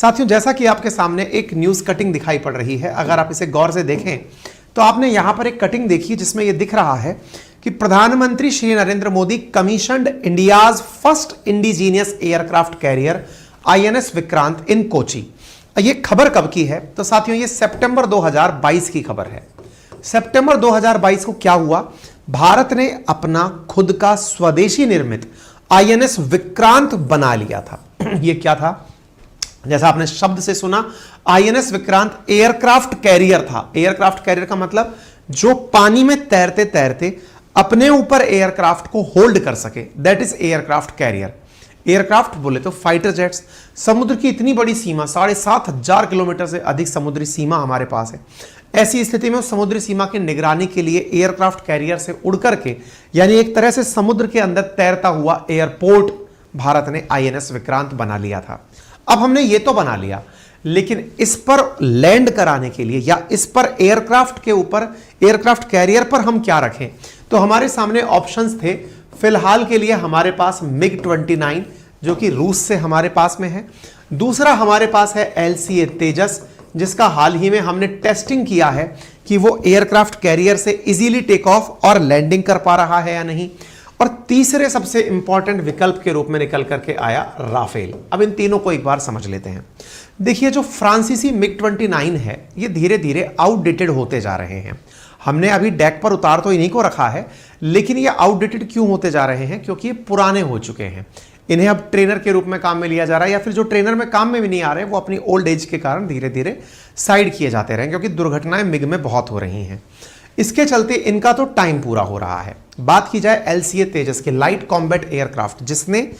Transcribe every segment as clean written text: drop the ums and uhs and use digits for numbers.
साथियों, जैसा कि आपके सामने एक न्यूज कटिंग दिखाई पड़ रही है, अगर आप इसे गौर से देखें तो आपने यहां पर एक कटिंग देखी जिसमें यह दिख रहा है कि प्रधानमंत्री Shri Narendra Modi commissioned India's first indigenous aircraft carrier INS Vikrant in Kochi. ये खबर कब की है? तो साथियों, ये सितंबर 2022 की खबर है। सितंबर 2022 को क्या हुआ? भारत ने अपना खुद का स्वदेशी निर्मित INS विक्रांत बना लिया था। ये क्या था? जैसा आपने शब्द से सुना, INS विक्रांत एयरक्राफ्ट कैरियर था। एयरक्राफ्ट कैरियर का मतलब जो पानी में तैरते तैरते अपने ऊपर एयरक्राफ्ट को होल्ड कर सके, that is aircraft carrier. Aircraft बोले तो फाइटर जेट्स। समुद्र की इतनी बड़ी सीमा, 7,500 किलोमीटर से अधिक समुद्री सीमा हमारे पास है। ऐसी स्थिति में उस समुद्री सीमा की निगरानी के लिए एयरक्राफ्ट कैरियर से उड़ करके, यानी एक तरह से समुद्र के अंदर तैरता हुआ एयरपोर्ट भारत ने INS विक्रांत बना लिया था। अब हमने ये तो बना लिया, लेकिन इस पर लैंड कराने के लिए या इस पर एयरक्राफ्ट के ऊपर, एयरक्राफ्ट कैरियर पर हम क्या रखें? तो हमारे सामने ऑप्शंस थे। फिलहाल के लिए हमारे पास MiG-29 जो कि रूस से हमारे पास में है। दूसरा हमारे पास है LCA तेजस, जिसका हाल ही में हमने टेस्टिंग किया है कि वो एयरक्राफ्ट कैरियर से इजीली टेक ऑफ और लैंडिंग कर पा रहा है या नहीं। और तीसरे सबसे इंपॉर्टेंट विकल्प के रूप में निकल करके आया राफेल। अब इन तीनों को एक बार समझ लेते हैं। देखिए, जो फ्रांसीसी MiG-29 है, ये धीरे धीरे आउटडेटेड होते जा रहे हैं। हमने अभी डेक पर उतार तो इन्हीं को रखा है, लेकिन ये आउटडेटेड क्यों होते जा रहे हैं? क्योंकि ये पुराने हो चुके हैं। इन्हें अब ट्रेनर के रूप में काम में लिया जा रहा है, या फिर जो ट्रेनर में काम में भी नहीं आ रहे वो अपनी ओल्ड एज के कारण धीरे धीरे साइड किए जाते रहे, क्योंकि दुर्घटनाएं मिग में बहुत हो रही हैं। इसके चलते इनका तो टाइम पूरा हो रहा है। बात की जाए LCA तेजस के, लाइट कॉम्बैट एयरक्राफ्ट, जिसने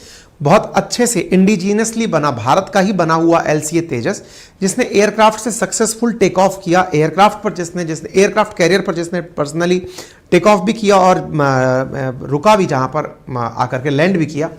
बहुत अच्छे से इंडिजीनियसली बना, भारत का ही बना हुआ LCA तेजस, जिसने एयरक्राफ्ट से सक्सेसफुल टेक ऑफ किया, एयरक्राफ्ट पर जिसने एयरक्राफ्ट कैरियर पर जिसने पर्सनली टेक ऑफ भी किया और रुका भी, जहां पर आकर के लैंड भी किया,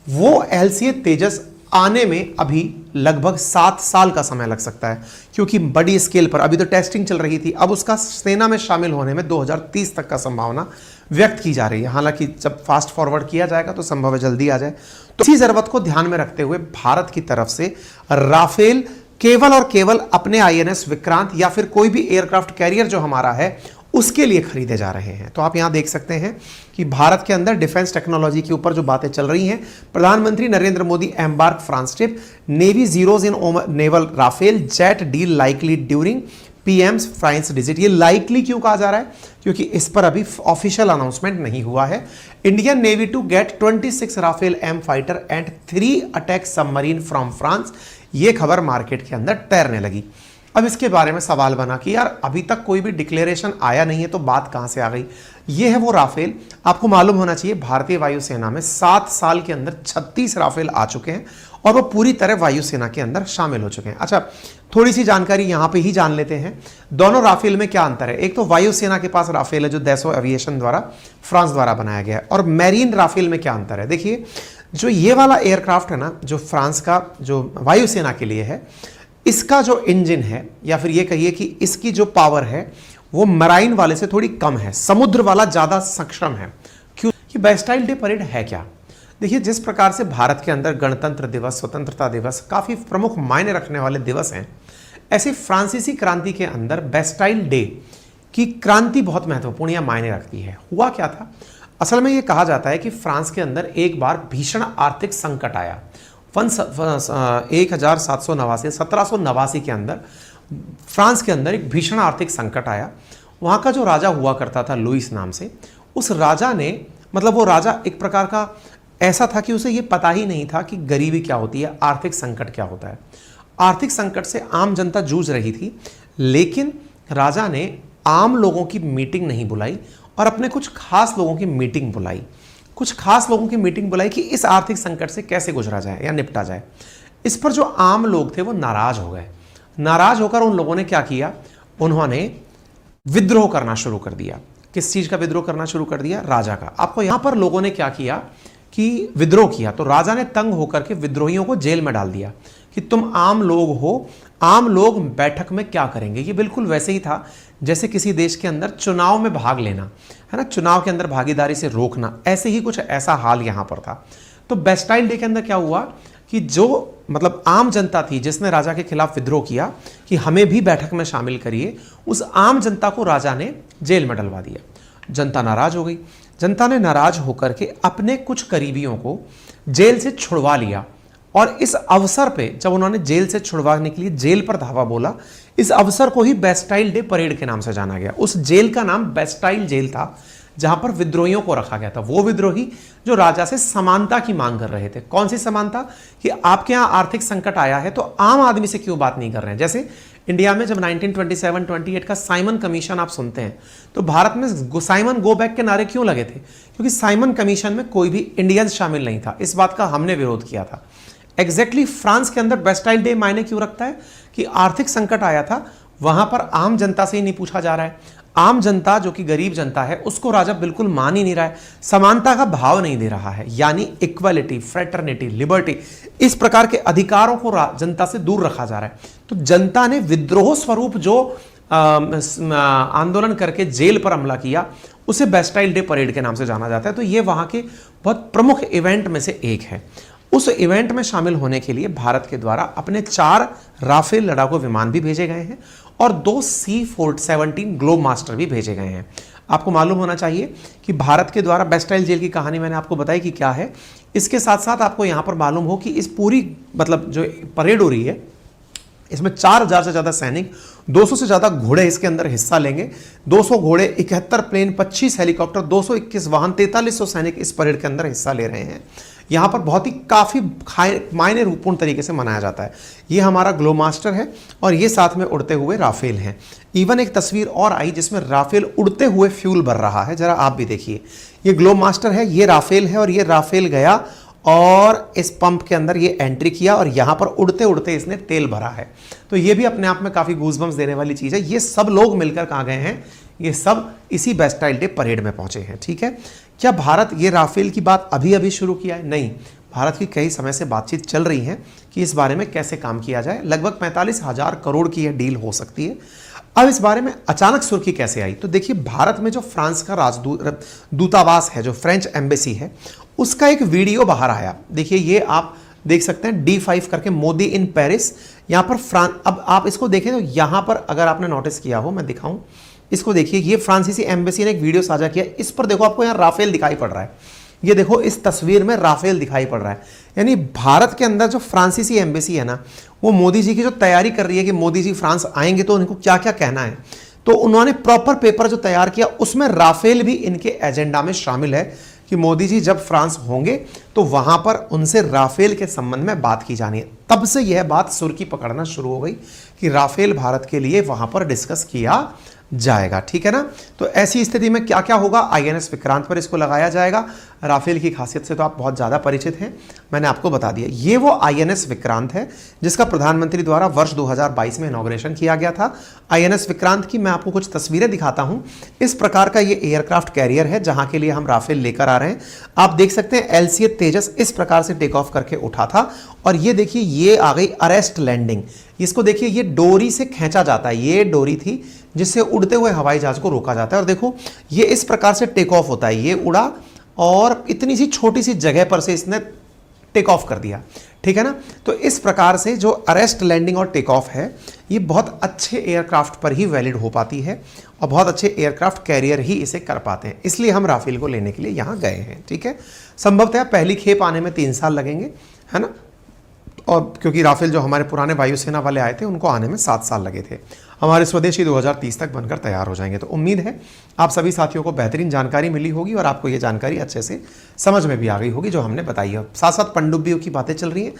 वो LCA तेजस आने में अभी लगभग 7 साल का समय लग सकता है, क्योंकि बड़ी स्केल पर अभी तो टेस्टिंग चल रही थी। अब उसका सेना में शामिल होने में 2030 तक का संभावना व्यक्त की जा रही है। हालांकि जब फास्ट फॉरवर्ड किया जाएगा तो संभव है जल्दी आ जाए। तो इसी जरूरत को ध्यान में रखते हुए भारत की तरफ से राफेल केवल और केवल अपने INS विक्रांत या फिर कोई भी एयरक्राफ्ट कैरियर जो हमारा है उसके लिए खरीदे जा रहे हैं। तो आप यहां देख सकते हैं कि भारत के अंदर डिफेंस टेक्नोलॉजी के ऊपर जो बातें चल रही हैं, प्रधानमंत्री Narendra Modi embark France trip, navy zeroes in naval Rafale jet deal likely during PM's France visit. ये लाइकली क्यों कहा जा रहा है? क्योंकि इस पर अभी ऑफिशियल अनाउंसमेंट नहीं हुआ है। Indian navy to get 26 Rafale M fighter and 3 attack submarine from France. ये खबर मार्केट के अंदर तैरने लगी। अब इसके बारे में सवाल बना कि यार अभी तक कोई भी डिक्लेरेशन आया नहीं है, तो बात कहां से आ गई? ये है वो राफेल। आपको मालूम होना चाहिए भारतीय वायुसेना में 7 साल के अंदर 36 राफेल आ चुके हैं और वो पूरी तरह वायुसेना के अंदर शामिल हो चुके हैं। अच्छा, थोड़ी सी जानकारी यहां पे ही जान लेते हैं। दोनों राफेल में क्या अंतर है? एक तो वायुसेना के पास राफेल है जो Dassault एविएशन द्वारा, फ्रांस द्वारा बनाया गया है, और मैरीन राफेल में क्या अंतर है? देखिए, जो ये वाला एयरक्राफ्ट है ना, जो फ्रांस का जो वायुसेना के लिए है, इसका जो इंजन है, या फिर ये कहिए कि इसकी जो पावर है, वो मराइन वाले से थोड़ी कम है, समुद्र वाला ज्यादा सक्षम है। क्यों? कि बैस्टाइल डे परेड है क्या? देखिए, जिस प्रकार से भारत के अंदर गणतंत्र दिवस, स्वतंत्रता दिवस काफी प्रमुख मायने रखने वाले दिवस हैं, ऐसे फ्रांसीसी क्रांति के अंदर बैस्टाइल डे की क्रांति बहुत महत्वपूर्ण या मायने रखती है। हुआ क्या था? असल में यह कहा जाता है कि फ्रांस के अंदर एक बार भीषण आर्थिक संकट आया। 1789 के अंदर फ्रांस के अंदर एक भीषण आर्थिक संकट आया। वहाँ का जो राजा हुआ करता था लुइस नाम से, उस राजा ने, मतलब वो राजा एक प्रकार का ऐसा था कि उसे ये पता ही नहीं था कि गरीबी क्या होती है, आर्थिक संकट क्या होता है। आर्थिक संकट से आम जनता जूझ रही थी, लेकिन राजा ने आम लोगों की मीटिंग नहीं बुलाई और अपने कुछ खास लोगों की मीटिंग बुलाई। कुछ खास लोगों की मीटिंग बुलाई कि इस आर्थिक संकट से कैसे गुजरा जाए या निपटा जाए। इस पर जो आम लोग थे वो नाराज हो गए। नाराज होकर उन लोगों ने क्या किया? उन्होंने विद्रोह करना शुरू कर दिया। किस चीज का विद्रोह करना शुरू कर दिया? राजा का। आपको यहां पर लोगों ने क्या किया कि विद्रोह किया, तो राजा ने तंग होकर के विद्रोहियों को जेल में डाल दिया कि तुम आम लोग हो, आम लोग बैठक में क्या करेंगे। ये बिल्कुल वैसे ही था जैसे किसी देश के अंदर चुनाव में भाग लेना है ना, चुनाव के अंदर भागीदारी से रोकना, ऐसे ही कुछ ऐसा हाल यहां पर था। तो बैस्टाइल डे के अंदर क्या हुआ? कि जो मतलब आम जनता थी जिसने राजा के खिलाफ विद्रोह किया कि हमें भी बैठक में शामिल करिए, उस आम जनता को राजा ने जेल में डलवा दिया। जनता नाराज हो गई। जनता ने नाराज होकर के अपने कुछ करीबियों को जेल से छुड़वा लिया, और इस अवसर पे जब उन्होंने जेल से छुड़वाने के लिए जेल पर धावा बोला, इस अवसर को ही बेस्टाइल डे परेड के नाम से जाना गया। उस जेल का नाम बेस्टाइल जेल था, जहां पर विद्रोहियों को रखा गया था। वो विद्रोही जो राजा से समानता की मांग कर रहे थे। कौन सी समानता? कि आपके यहां आर्थिक संकट आया है तो आम आदमी से क्यों बात नहीं कर रहे हैं। जैसे इंडिया में जब 1927-28 का साइमन कमीशन आप सुनते हैं, तो भारत में साइमन गो बैक के नारे क्यों लगे थे? क्योंकि साइमन कमीशन में कोई भी इंडियन शामिल नहीं था। इस बात का हमने विरोध किया था। एग्जैक्टली फ्रांस के अंदर बेस्टाइल डे मायने क्यों रखता है? कि आर्थिक संकट आया था, वहां पर आम जनता से ही नहीं पूछा जा रहा है। आम जनता जो कि गरीब जनता है, उसको राजा बिल्कुल मान ही नहीं रहा है, समानता का भाव नहीं दे रहा है, यानी इक्वालिटी, फ्रेटर्निटी, लिबर्टी, इस प्रकार के अधिकारों को जनता से दूर रखा जा रहा है। तो जनता ने विद्रोह स्वरूप जो आंदोलन करके जेल पर हमला किया, उसे बेस्टाइल डे परेड के नाम से जाना जाता है। तो ये वहां के बहुत प्रमुख इवेंट में से एक है। उस इवेंट में शामिल होने के लिए भारत के द्वारा अपने 4 राफेल लड़ाकू विमान भी भेजे गए हैं और 2 C-17 ग्लोब मास्टर भी भेजे गए हैं। आपको मालूम होना चाहिए कि भारत के द्वारा बेस्टाइल जेल की कहानी मैंने आपको बताई कि क्या है। इसके साथ साथ आपको यहां पर मालूम हो कि इस पूरी मतलब जो परेड हो रही है, इसमें 4000 से ज़्यादा सैनिक, 200 से ज़्यादा घोड़े इसके अंदर हिस्सा लेंगे। 200 घोड़े, 71 प्लेन, 25 हेलीकॉप्टर, 221 वाहन, 4300 सैनिक इस परेड के अंदर हिस्सा ले रहे हैं। यहाँ पर बहुत ही काफ़ी मायने रूपपूर्ण तरीके से मनाया जाता है। ये हमारा ग्लो मास्टर है और ये साथ में उड़ते हुए राफेल हैं। इवन एक तस्वीर और आई जिसमें राफेल उड़ते हुए फ्यूल भर रहा है, जरा आप भी देखिए। ये ग्लो मास्टर है, ये राफेल है, और ये राफेल गया और इस पंप के अंदर ये एंट्री किया और यहाँ पर उड़ते उड़ते इसने तेल भरा है। तो ये भी अपने आप में काफ़ी गूज़बम्स देने वाली चीज़ है। ये सब लोग मिलकर कहाँ गए हैं? ये सब इसी बेस्टाइल डे परेड में पहुंचे हैं। ठीक है, क्या भारत ये राफेल की बात अभी अभी शुरू किया है? नहीं, भारत की कई समय से बातचीत चल रही है कि इस बारे में कैसे काम किया जाए। लगभग 45,000 करोड़ की यह डील हो सकती है। अब इस बारे में अचानक सुर्खी कैसे आई? तो देखिए, भारत में जो फ्रांस का दूतावास है, जो फ्रेंच एम्बेसी है, उसका एक वीडियो बाहर आया। देखिए, ये आप देख सकते हैं D5 करके, मोदी इन पेरिस। यहाँ पर अब आप इसको देखें तो यहाँ पर अगर आपने नोटिस किया हो, मैं दिखाऊं इसको, देखिए ये फ्रांसीसी एम्बेसी ने एक वीडियो साझा किया। इस पर देखो, आपको यहाँ राफेल दिखाई पड़ रहा है। ये देखो, इस तस्वीर में राफेल दिखाई पड़ रहा है। यानी भारत के अंदर जो फ्रांसीसी एम्बेसी है ना, वो मोदी जी की जो तैयारी कर रही है कि मोदी जी फ्रांस आएंगे तो उनको क्या क्या कहना है, तो उन्होंने प्रॉपर पेपर जो तैयार किया उसमें राफेल भी इनके एजेंडा में शामिल है कि मोदी जी जब फ्रांस होंगे तो वहां पर उनसे राफेल के संबंध में बात की जानी है। तब से यह बात सुर्खी पकड़ना शुरू हो गई कि राफेल भारत के लिए वहां पर डिस्कस किया जाएगा। ठीक है ना? तो ऐसी स्थिति में क्या क्या होगा? INS विक्रांत पर इसको लगाया जाएगा। राफेल की खासियत से तो आप बहुत ज़्यादा परिचित हैं, मैंने आपको बता दिया। ये वो INS विक्रांत है जिसका प्रधानमंत्री द्वारा वर्ष 2022 में इनॉग्रेशन किया गया था। INS विक्रांत की मैं आपको कुछ तस्वीरें दिखाता हूं। इस प्रकार का ये एयरक्राफ्ट कैरियर है जहां के लिए हम राफेल लेकर आ रहे हैं। आप देख सकते हैं LCA तेजस इस प्रकार से टेक ऑफ करके उठा था, और ये देखिए ये आ गई अरेस्ट लैंडिंग। इसको देखिए, ये डोरी से खींचा जाता है, ये डोरी थी जिससे उड़ते हुए हवाई जहाज को रोका जाता है। और देखो, ये इस प्रकार से टेक ऑफ होता है। ये उड़ा और इतनी सी छोटी सी जगह पर से इसने टेक ऑफ कर दिया। ठीक है ना? तो इस प्रकार से जो अरेस्ट लैंडिंग और टेक ऑफ है, ये बहुत अच्छे एयरक्राफ्ट पर ही वैलिड हो पाती है और बहुत अच्छे एयरक्राफ्ट कैरियर ही इसे कर पाते हैं। इसलिए हम राफेल को लेने के लिए यहाँ गए हैं। ठीक है, संभवतः पहली खेप आने में 3 साल लगेंगे, है ना? और क्योंकि राफेल जो हमारे पुराने वायुसेना वाले आए थे उनको आने में 7 साल लगे थे। हमारे स्वदेशी 2030 तक बनकर तैयार हो जाएंगे। तो उम्मीद है आप सभी साथियों को बेहतरीन जानकारी मिली होगी और आपको ये जानकारी अच्छे से समझ में भी आ गई होगी जो हमने बताई है। साथ साथ पनडुब्बियों की बातें चल रही हैं